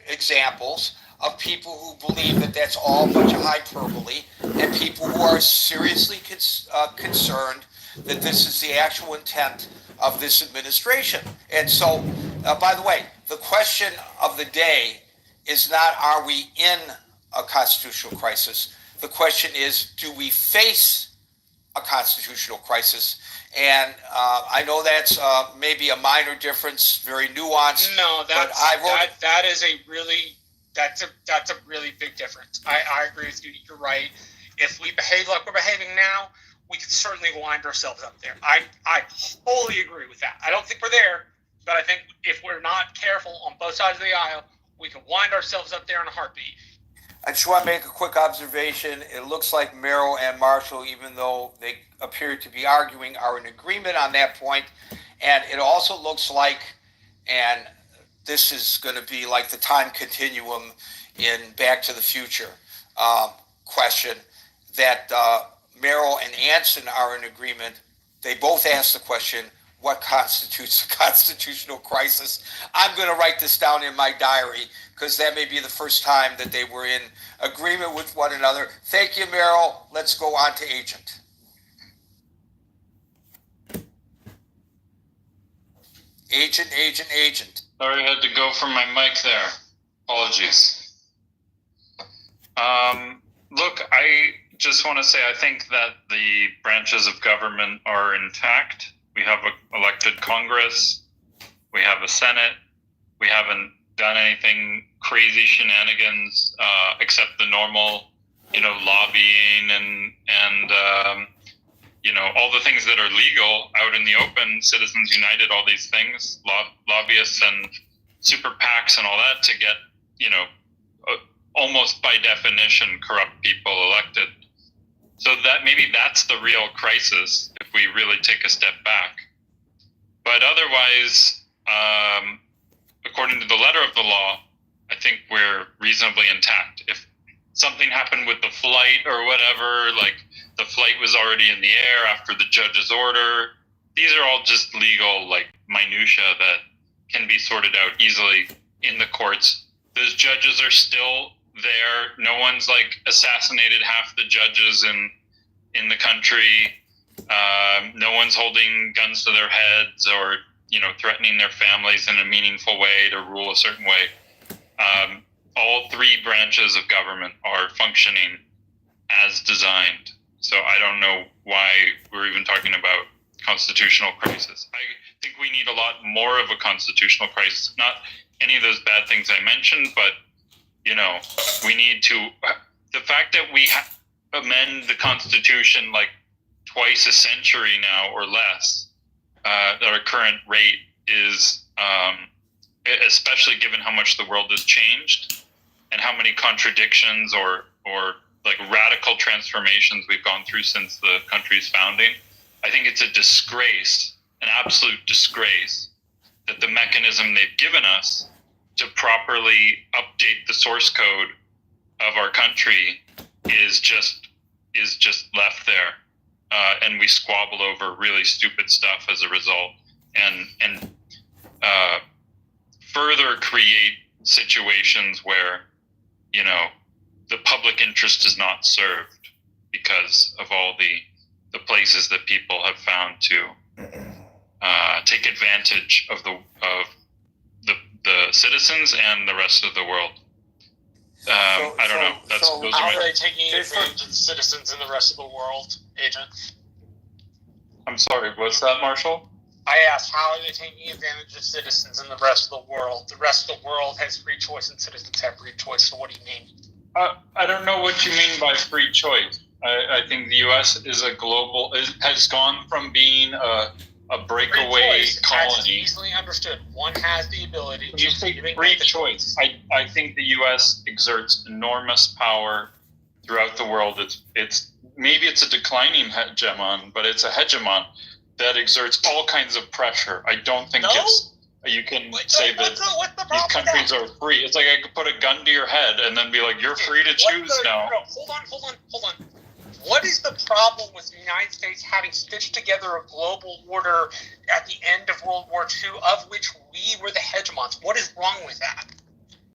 examples of people who believe that that's all a bunch of hyperbole, and people who are seriously concerned that this is the actual intent of this administration. And so, by the way, the question of the day is not are we in a constitutional crisis? The question is, do we face a constitutional crisis? And I know that's maybe a minor difference, very nuanced. No, that is a really big difference. I agree with you. You're right. If we behave like we're behaving now, we can certainly wind ourselves up there. I wholly agree with that. I don't think we're there, but I think if we're not careful on both sides of the aisle, we can wind ourselves up there in a heartbeat. I just want to make a quick observation. It looks like Merrill and Marshall, even though they appear to be arguing, are in agreement on that point. And it also looks like, and this is going to be like the time continuum in Back to the Future question, that Merrill and Anson are in agreement. They both asked the question, what constitutes a constitutional crisis? I'm going to write this down in my diary because that may be the first time that they were in agreement with one another. Thank you, Merrill. Let's go on to Agent. Agent. Sorry, I had to go from my mic there. Apologies. Look, I just want to say I think that the branches of government are intact. We have an elected Congress. We have a Senate. We haven't done anything crazy shenanigans except the normal, lobbying and all the things that are legal out in the open. Citizens United, all these things, lobbyists and super PACs and all that to get, almost by definition corrupt people elected. So that maybe that's the real crisis if we really take a step back. But otherwise, according to the letter of the law, I think we're reasonably intact. If something happened with the flight or whatever, like the flight was already in the air after the judge's order, these are all just legal, minutia that can be sorted out easily in the courts. Those judges are still there. No one's assassinated half the judges in the country. No one's holding guns to their heads or threatening their families in a meaningful way to rule a certain way. All three branches of government are functioning as designed. So I don't know why we're even talking about constitutional crisis. I think we need a lot more of a constitutional crisis. Not any of those bad things I mentioned, but we need to. The fact that we amend the Constitution twice a century now or less at our current rate is, especially given how much the world has changed and how many contradictions or radical transformations we've gone through since the country's founding. I think it's a disgrace, an absolute disgrace, that the mechanism they've given us to properly update the source code of our country is just left there. And we squabble over really stupid stuff as a result, and further create situations where the public interest is not served because of all the places that people have found to take advantage of the citizens and the rest of the world. I don't know. How are they taking advantage of the citizens and the rest of the world, Agent? I'm sorry, what's that, Marshall? I asked, how are they taking advantage of citizens in the rest of the world? The rest of the world has free choice and citizens have free choice, so what do you mean? I don't know what you mean by free choice. I think the U.S. is has gone from being a breakaway colony. That's easily understood. One has the ability to... You say free choice. I think the U.S. exerts enormous power throughout the world. Maybe it's a declining hegemon, but it's a hegemon that exerts all kinds of pressure. I don't think you can say that these countries are free. It's like I could put a gun to your head and then be like, you're free to choose now. No, hold on. What is the problem with the United States having stitched together a global order at the end of World War II, of which we were the hegemons? What is wrong with that?